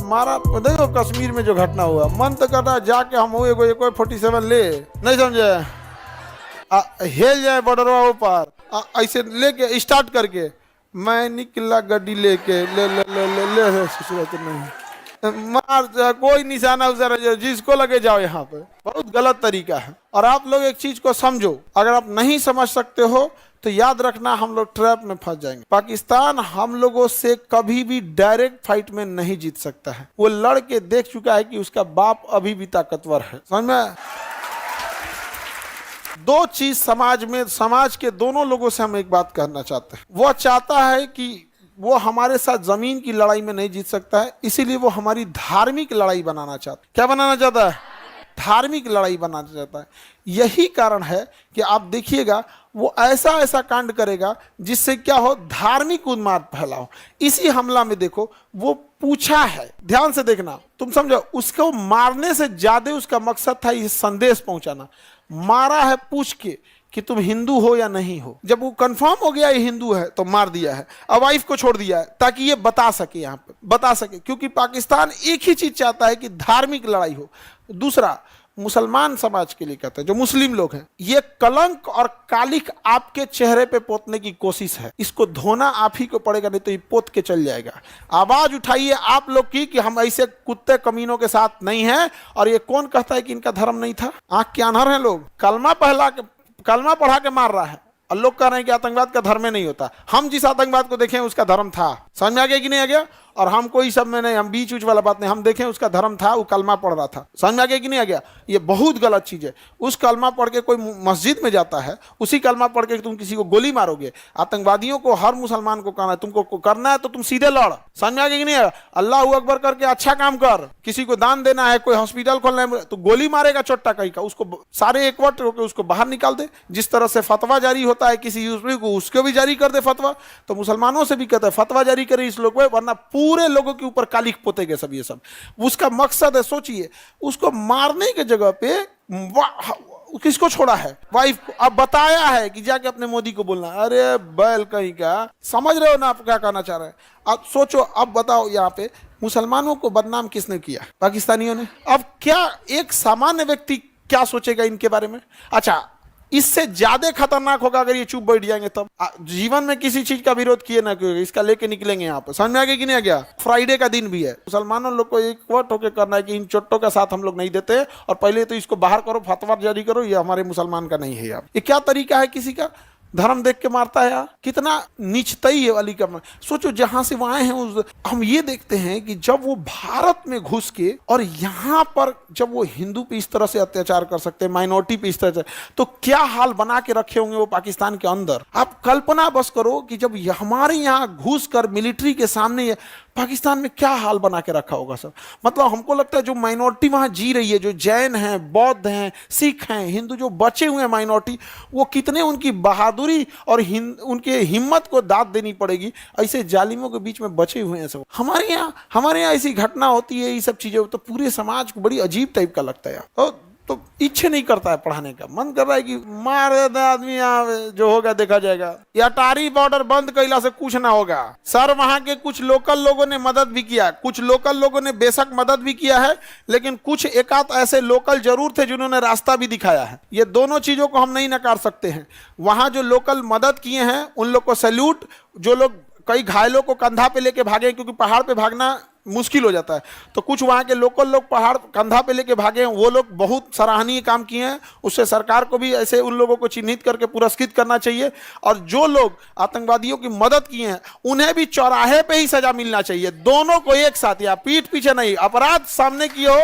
मारा देखो कश्मीर में जो घटना हुआ, मन तो करता जाके हम हुए कोई 47 ले, नहीं समझे, हेल जाए बॉर्डरवा ऊपर ऐसे लेके स्टार्ट करके मैं निकला गड्डी लेके ले तो नहीं मार कोई निशाना उधर जिसको लगे जाओ। यहाँ पे बहुत गलत तरीका है। और आप लोग एक चीज को समझो, अगर आप नहीं समझ सकते हो तो याद रखना हम लोग ट्रैप में फंस जाएंगे। पाकिस्तान हम लोगों से कभी भी डायरेक्ट फाइट में नहीं जीत सकता है। वो लड़ के देख चुका है कि उसका बाप अभी भी ताकतवर है। समझ में? दो चीज समाज में, समाज के दोनों लोगों से हम एक बात कहना चाहते हैं। वो चाहता है कि वो हमारे साथ जमीन की लड़ाई में नहीं जीत सकता है, इसीलिए वो हमारी धार्मिक लड़ाई बनाना चाहता है। क्या बनाना चाहता है? धार्मिक लड़ाई बनाना चाहता है। यही कारण है कि आप देखिएगा वो ऐसा ऐसा कांड करेगा जिससे क्या हो, धार्मिक उन्माद फैला हो। इसी हमला में देखो वो पूछा है, ध्यान से देखना, तुम समझो, उसको मारने से ज्यादा उसका मकसद था ये संदेश पहुंचाना। मारा है पूछ के कि तुम हिंदू हो या नहीं हो। जब वो कंफर्म हो गया ये हिंदू है तो मार दिया है, अब वाइफ को छोड़ दिया है ताकि ये बता सके, यहाँ पे बता सके, क्योंकि पाकिस्तान एक ही चीज चाहता है कि धार्मिक लड़ाई हो। दूसरा, मुसलमान समाज के लिए कहते हैं, जो मुस्लिम लोग हैं, ये कलंक और कालिक आपके चेहरे पे पोतने की कोशिश है। इसको धोना आप ही को पड़ेगा, नहीं तो ये पोत के चल जाएगा। आवाज उठाइए आप लोग की कि हम ऐसे कुत्ते कमीनों के साथ नहीं हैं। और ये कौन कहता है कि इनका धर्म नहीं था? आंख के अनहर हैं लोग। कलमा पढ़ा के मार रहा है और लोग कह रहे हैं कि आतंकवाद का धर्म में नहीं होता। हम जिस आतंकवाद को देखें उसका धर्म था। समझ में आ गया कि नहीं आ गया? और हम कोई सब में नहीं, हम बीच उच वाला बात नहीं, हम देखें उसका धर्म था, वो कलमा पढ़ रहा था। समझ में आ गया कि नहीं आ गया? ये बहुत गलत चीज है। उस कलमा पढ़ के कोई मस्जिद में जाता है, उसी कलमा पढ़ के तुम किसी को गोली मारोगे। आतंकवादियों को, हर मुसलमान को कहना है तुमको करना है तो तुम सीधे लड़। समझ में आ गया कि नहीं आ गया? अल्लाह अकबर करके अच्छा काम कर, किसी को दान देना है, कोई हॉस्पिटल खोलना है तो गोली मारेगा चोट्टा कहीं का, उसको सारे एकवट होकर उसको बाहर निकाल दे। जिस तरह से फतवा जारी होता है किसी यूसुफी को, उसको भी जारी कर दे फतवा। तो मुसलमानों से भी कहता है फतवा जारी करे इस लोग को, वरना पूरे लोगों के ऊपर कालिख पोतेंगे सब। ये सब उसका मकसद है। सोचिए, उसको मारने के जगह पे किसको छोड़ा है? वाइफ को। अब बताया है कि जाके अपने मोदी को बोलना। अरे बैल कहीं का, समझ रहे हो ना आप क्या कहना चाह रहे हैं? अब सोचो, अब बताओ, यहाँ पे मुसलमानों को बदनाम किसने किया? पाकिस्तानियों ने। अब क्या एक सामान्य व्यक्ति क्या सोचेगा इनके बारे में? अच्छा, इससे ज्यादा खतरनाक होगा अगर ये चुप बैठ जाएंगे तब। जीवन में किसी चीज का विरोध किए ना क्यों, इसका लेके निकलेंगे यहाँ पर। समझ में आ गया कि नहीं आ गया? फ्राइडे का दिन भी है, मुसलमानों लोग को एक वट होकर करना है कि इन चोट्टों का साथ हम लोग नहीं देते, और पहले तो इसको बाहर करो, फतवा जारी करो, ये हमारे मुसलमान का नहीं है। यार ये क्या तरीका है? किसी का धर्म देख के मारता है यार, कितना नीचतई है वाली करना। सोचो, जहां से वहां हैं हम ये देखते हैं कि जब वो भारत में घुस के और यहाँ पर जब वो हिंदू पे इस तरह से अत्याचार कर सकते हैं, माइनॉरिटी पे इस तरह से, तो क्या हाल बना के रखे होंगे वो पाकिस्तान के अंदर। आप कल्पना बस करो कि जब हमारे यहाँ घुस कर मिलिट्री के सामने पाकिस्तान में क्या हाल बना के रखा होगा सब। मतलब हमको लगता है जो माइनॉरिटी वहां जी रही है, जो जैन हैं, बौद्ध हैं, सिख हैं, हिंदू, जो बचे हुए हैं माइनॉरिटी, वो कितने उनकी बहादुरी और उनके हिम्मत को दाद देनी पड़ेगी। ऐसे जालिमों के बीच में बचे हुए हैं सब। हमारे यहाँ ऐसी घटना होती है, ये सब चीजें, तो पूरे समाज को बड़ी अजीब टाइप का लगता है। तो इच्छा नहीं करता है पढ़ाने का, मन कर रहा है कि मार आदमी, जो होगा देखा जाएगा। या अटारी बॉर्डर बंद कैला से कुछ ना होगा सर। वहां के कुछ लोकल लोगों ने मदद भी किया, कुछ लोकल लोगों ने बेशक मदद भी किया है, लेकिन कुछ एकाध ऐसे लोकल जरूर थे जिन्होंने रास्ता भी दिखाया है। ये दोनों चीजों को हम नहीं नकार सकते हैं। वहां जो लोकल मदद किए हैं उन लोग को सैल्यूट। जो लोग कई घायलों को कंधा पे लेके भागे, क्योंकि पहाड़ पे भागना मुश्किल हो जाता है, तो कुछ वहाँ के लोकल लोग पहाड़ कंधा पे लेके भागे हैं, वो लोग बहुत सराहनीय काम किए हैं। उससे सरकार को भी ऐसे उन लोगों को चिन्हित करके पुरस्कृत करना चाहिए। और जो लोग आतंकवादियों की मदद किए हैं उन्हें भी चौराहे पे ही सजा मिलना चाहिए, दोनों को एक साथ। या पीठ पीछे नहीं, अपराध सामने किए हो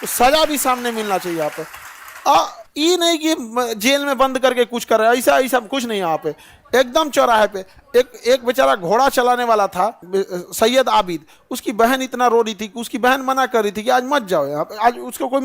तो सजा भी सामने मिलना चाहिए यहाँ पे। ये नहीं कि जेल में बंद करके कुछ कर रहा है, ऐसा कुछ नहीं। यहाँ पे एकदम चौराहे पे एक बेचारा घोड़ा चलाने वाला था, सैयद आबिद, उसकी बहन इतना रो रही थी कि उसकी बहन मना कर रही थी कि आज मत जाओ यहाँ पे। आज उसको कोई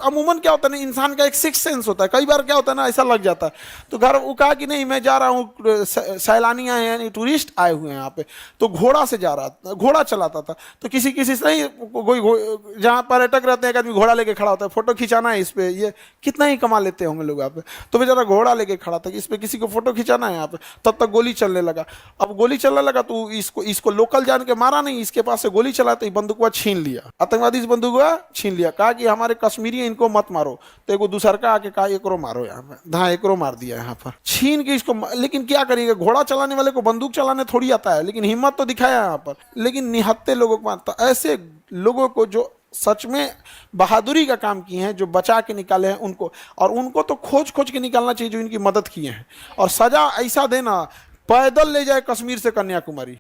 अमूमन क्या होता है ना, इंसान का एक सिक्स सेंस होता है, कई बार क्या होता है ना, ऐसा लग जाता है। तो घर वो कहा कि नहीं मैं जा रहा हूँ, सैलानी आए हैं, टूरिस्ट आए हुए हैं यहाँ पे, तो घोड़ा से जा रहा था, घोड़ा चलाता था। तो किसी से नहीं, कोई जहाँ पर्यटक रहते हैं एक आदमी घोड़ा लेके खड़ा होता है, फोटो खिंचाना है इस पे, ये कितना ही कमा लेते होंगे लोग यहाँ पे। तो बेचारा घोड़ा लेके खड़ा था कि इस पे किसी को फोटो खिंचाना है यहाँ पे। तब तक गोली चलने लगा। अब गोली चलने लगा तो इसको लोकल जान के मारा नहीं, इसके पास से गोली चला तो बंदूकवा छीन लिया, आतंकवादी से बंदूकवा छीन लिया, कहा कि हमारे कश्मीरी इनको मत मारो, तो एगो दूसर का आके कहा एकरो मारो, यहाँ पे हाँ एकरो मार दिया यहाँ पर छीन के इसको। लेकिन क्या करिएगा, घोड़ा चलाने वाले को बंदूक चलाने थोड़ी आता है, लेकिन हिम्मत तो दिखाया यहाँ पर। लेकिन निहत्ते लोगों को मारता, ऐसे लोगों को जो सच में बहादुरी का काम किए हैं, जो बचा के निकाले हैं उनको, और उनको तो खोज खोज के निकालना चाहिए जो इनकी मदद किए हैं, और सजा ऐसा देना पैदल ले जाए कश्मीर से कन्याकुमारी,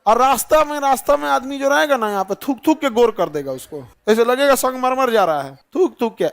और रास्ता में आदमी जो रहेगा ना यहाँ पे थूक थूक के गोर कर देगा उसको, ऐसे लगेगा संगमरमर जा रहा है, थूक थूक के।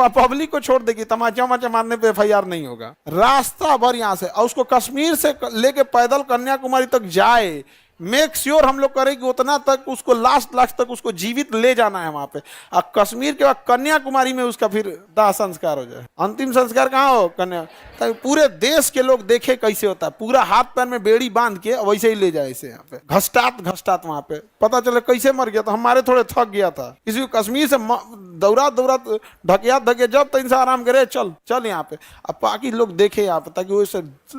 पब्लिक को छोड़ देगी, तमाचा माचा मारने पे FIR नहीं होगा, रास्ता भर यहाँ से, और उसको कश्मीर से लेके पैदल कन्याकुमारी तक जाए, मेक श्योर हम लोग करें कि उतना तक उसको लास्ट तक उसको जीवित ले जाना है वहां पे, और कश्मीर के बाद कन्याकुमारी में उसका फिर दाह संस्कार हो जाए। अंतिम संस्कार कहाँ हो, कन्या, ताकि पूरे देश के लोग देखे कैसे होता है, पूरा हाथ पैर में बेड़ी बांध के वैसे ही ले जाए इसे यहाँ पे, घसटात वहां पे पता चले कैसे मर गया था, हमारे थोड़े थक गया था, किसी को कश्मीर से दौरा ढकिया जब तक इंसान आराम करे, चल यहाँ पे, अब बाकी लोग देखे यहाँ पे, ताकि वो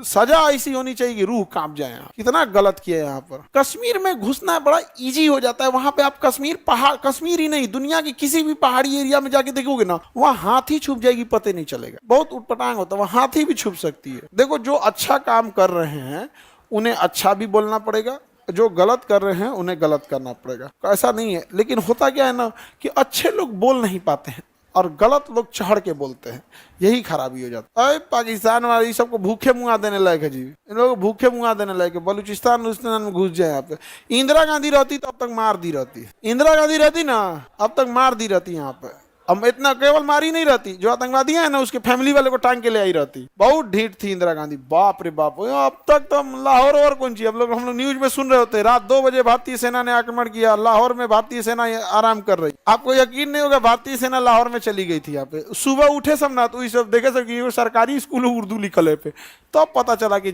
सजा ऐसी होनी चाहिए कि रूह कांप जाए। यहाँ कितना गलत किया है यहाँ पर। कश्मीर में घुसना बड़ा इजी हो जाता है, वहां पे आप कश्मीर ही नहीं, दुनिया की किसी भी पहाड़ी एरिया में जाके देखोगे ना, वहां हाथी छुप जाएगी, पता नहीं चलेगा, बहुत उटपटांग होता है, वहां हाथी भी छुप सकती है। देखो जो अच्छा काम कर रहे हैं उन्हें अच्छा भी बोलना पड़ेगा, जो गलत कर रहे हैं उन्हें गलत करना पड़ेगा, ऐसा नहीं है। लेकिन होता क्या है ना कि अच्छे लोग बोल नहीं पाते हैं और गलत लोग चढ़ के बोलते हैं, यही खराबी हो जाता है। पाकिस्तान वाले सबको भूखे मुंगा देने लायक है जी, इन लोगों को भूखे मुंगा देने लायक है। बलूचिस्तान में घुस जाए यहाँ पे, इंदिरा गांधी रहती तो अब तक मार दी रहती, इंदिरा गांधी रहती ना अब तक मार दी रहती यहाँ पे। अब इतना केवल मारी नहीं रहती, जो आतंकवादी है ना उसके फैमिली वाले को टांग के ले आई रहती। बहुत ढीठ थी इंदिरा गांधी, बाप रे बाप। अब तक तो लाहौर और कौन सी, हम लोग न्यूज में सुन रहे होते, रात 2 बजे भारतीय सेना ने आक्रमण किया, लाहौर में भारतीय सेना आराम कर रही। आपको यकीन नहीं होगा, भारतीय सेना लाहौर में चली गई थी। यहाँ पे सुबह उठे सब ना, तो सब देखे सब सरकारी स्कूल उर्दू लिखल है पे, तो अब पता चला कि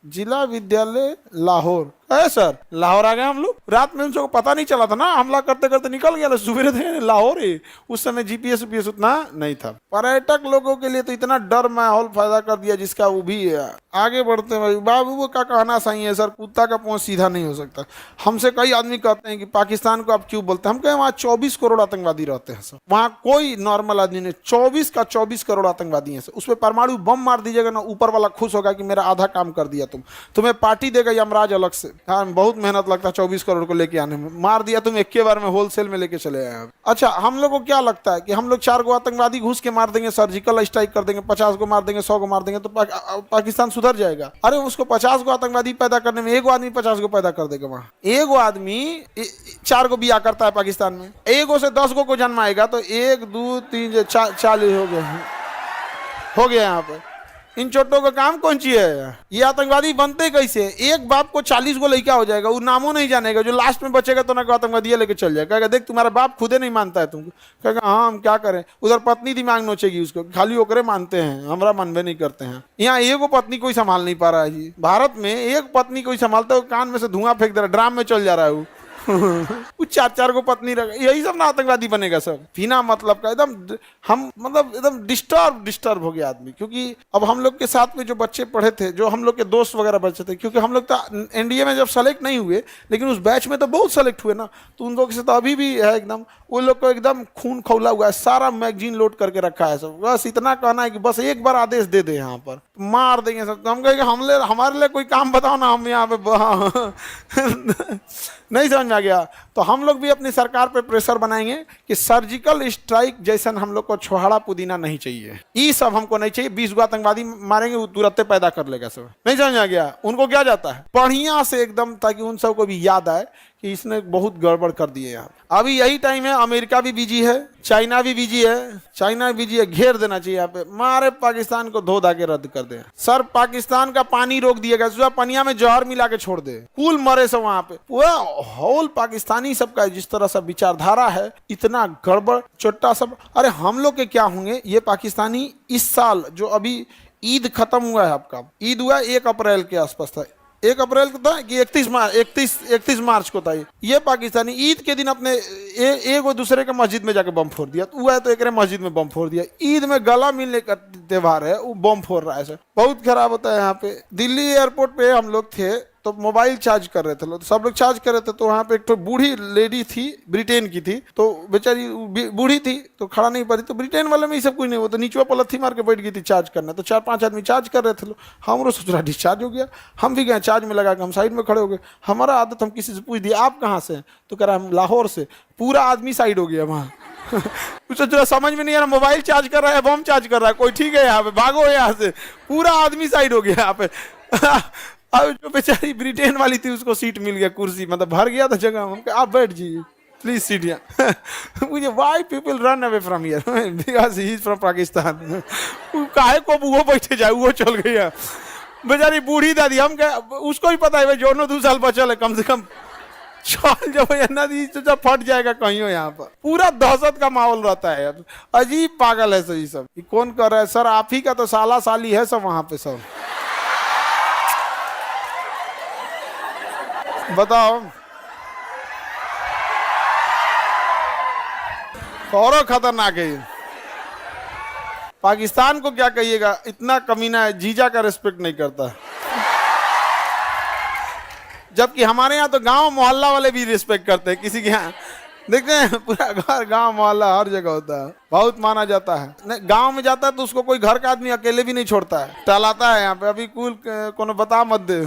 जिला विद्यालय लाहौर है सर, लाहौर आ गए हम लोग। रात में उनको पता नहीं चला था ना, हमला करते करते निकल गया, सुबह थे लाहौर है। उस समय GPS उतना नहीं था। पर्यटक लोगों के लिए तो इतना डर माहौल पैदा कर दिया जिसका वो भी आगे बढ़ते हैं। बाबू वो का कहना सही है सर, कुत्ता का पहुंच सीधा नहीं हो सकता। हमसे कई आदमी कहते हैं कि पाकिस्तान को आप क्यों बोलते हैं, हम कहें वहाँ 24 करोड़ आतंकवादी रहते हैं सर, वहाँ कोई नॉर्मल आदमी नहीं। 24 करोड़ आतंकवादी है सर, उस पर परमाणु बम मार दीजिएगा ना, ऊपर वाला खुश होगा कि मेरा आधा काम कर दिया, तुम्हें पार्टी देगा यमराज अलग से। हाँ बहुत मेहनत लगता है 24 करोड़ को लेके आने में, मार दिया तुम एक के बार में, होलसेल में लेके चले आए। अच्छा हम लोग को क्या लगता है कि हम लोग 4 गो आतंकवादी घुस के मार देंगे, सर्जिकल स्ट्राइक कर देंगे, 50 गो मार देंगे, 100 गो मार देंगे तो पाकिस्तान सुधर जाएगा? अरे उसको 50 गो आतंकवादी पैदा करने में 1 आदमी 50 गो पैदा कर देगा। वहां 1 आदमी 4 गो बिया करता है पाकिस्तान में, 1 से 10 गो जन्माएगा तो 1 2 3 40 हो गया यहाँ पे। इन छोटों का काम कौन सी है? ये आतंकवादी बनते कैसे? एक बाप को 40 गो लड़का हो जाएगा, वो नामों नहीं जानेगा, जो लास्ट में बचेगा तो ना आतंकवादी लेके चल जाएगा, कहेगा देख तुम्हारा बाप खुदे नहीं मानता है तुमको, कहेगा हाँ हम क्या करें। उधर पत्नी दिमाग नोचेगी उसको, खाली ओकरे मानते हैं, हमरा मनबे नहीं करते हैं। यहाँ 1 पत्नी कोई संभाल नहीं पा रहा है जी, भारत में 1 पत्नी कोई संभालता है, कान में से धुआं फेंक दे रहा है, ड्राम में चल जा रहा है वो। 4 गो पत्नी रख, यही सब ना आतंकवादी बनेगा सब, बिना मतलब का। एकदम हम मतलब एकदम डिस्टर्ब हो गया आदमी। क्योंकि अब हम लोग के साथ में जो बच्चे पढ़े थे, जो हम लोग के दोस्त वगैरह बच्चे थे, क्योंकि हम लोग तो NDA में जब सेलेक्ट नहीं हुए, लेकिन उस बैच में तो बहुत सेलेक्ट हुए ना, तो उन लोग से तो अभी भी है एकदम, उन लोग को एकदम खून खौला हुआ है, सारा मैगजीन लोड करके रखा है सब। बस इतना कहना है कि बस एक बार आदेश दे दे, यहाँ पर मार देंगे सब। तो हम कहेंगे हमारे लिए कोई काम बताओ ना, हम यहाँ पे नहीं समझ में आ गया। तो हम लोग भी अपनी सरकार पे प्रेशर बनाएंगे कि सर्जिकल स्ट्राइक जैसा हम लोग को छोहाड़ा पुदीना नहीं चाहिए, ये सब हमको नहीं चाहिए। 20 गो आतंकवादी मारेंगे, वो तुरंत पैदा कर लेगा सब। नहीं समझ में आ गया? उनको क्या जाता है बढ़िया से एकदम, ताकि उन सबको भी याद आए कि इसने बहुत गड़बड़ कर दिए यहाँ। अभी यही टाइम है, अमेरिका भी बिजी है, चाइना भी बिजी है, घेर देना चाहिए यहाँ पे, मारे पाकिस्तान को धो धा के रद्द कर दे सर। पाकिस्तान का पानी रोक दिएगा, सुबह पनिया में जहर मिला के छोड़ दे, कुल मरे सब वहां पे। पूरा होल पाकिस्तानी सबका जिस तरह से विचारधारा है, इतना गड़बड़ चोट्टा सब। अरे हम लोग के क्या होंगे ये पाकिस्तानी। इस साल जो अभी ईद खत्म हुआ है, आपका ईद हुआ 1 अप्रैल के आसपास था, 1 अप्रैल को था कि 31 मार्च को था। ये पाकिस्तानी ईद के दिन अपने एक दूसरे के मस्जिद में जाके बम फोड़ दिया। तो हुआ है तो एक मस्जिद में बम फोड़ दिया। ईद में गला मिलने का त्योहार है, वो बम फोड़ रहा है सर। बहुत खराब होता है यहाँ पे। दिल्ली एयरपोर्ट पे हम लोग थे तो मोबाइल चार्ज कर रहे थे लोग, सब लोग चार्ज कर रहे थे। तो वहाँ पे एक तो बूढ़ी लेडी थी, ब्रिटेन की थी, तो बेचारी बूढ़ी थी तो खड़ा नहीं पाती। तो ब्रिटेन वाले में ये सब कुछ नहीं, वो तो नीचवा पलथी मार के बैठ गई थी चार्ज करना। तो 4-5 आदमी चार्ज कर रहे थे लोग। हमरो सोच डिस्चार्ज हो गया, हम भी गए चार्ज में लगा के हम साइड में खड़े हो गए। हमारा आदत, हम किसी से पूछ दिया आप कहाँ से हैं, तो कह रहा हम लाहौर से। पूरा आदमी साइड हो गया वहाँ। जो समझ में नहीं आ रहा, मोबाइल चार्ज कर रहा है, बम चार्ज कर रहा है, कोई ठीक है यहाँ पे, भागो यहाँ से। पूरा आदमी साइड हो गया यहाँ पे। अब जो बेचारी ब्रिटेन वाली थी उसको सीट मिल गया, कुर्सी मतलब भर गया था जगह। हम कहा आप बैठ जाइए प्लीज सीट यहाँ। मुझे why people run away from here because he is from Pakistan. काहे को वो बैठे जाए, वो चल गया बेचारी बूढ़ी दादी। हम क्या, उसको ही पता है भाई जो 2 साल बचल है कम से कम, चल जब नदी तो फट जाएगा कहीं हो। यहाँ पर पूरा दहशत का माहौल रहता है। अब अजीब पागल है सही सब। कौन कर रहा है सर? आप ही का तो साला साली है सब वहां पे सब। बताओ और खतरनाक है। पाकिस्तान को क्या कहिएगा, इतना कमीना है, जीजा का रिस्पेक्ट नहीं करता। जबकि हमारे यहाँ तो गांव मोहल्ला वाले भी रिस्पेक्ट करते हैं। किसी के यहाँ देखते हैं पूरा घर गांव मोहल्ला हर जगह होता है, बहुत माना जाता है। नहीं गांव में जाता है तो उसको कोई घर का आदमी अकेले भी नहीं छोड़ता है, टहलाता है यहाँ पे। अभी कुल कोनो बता मत दे।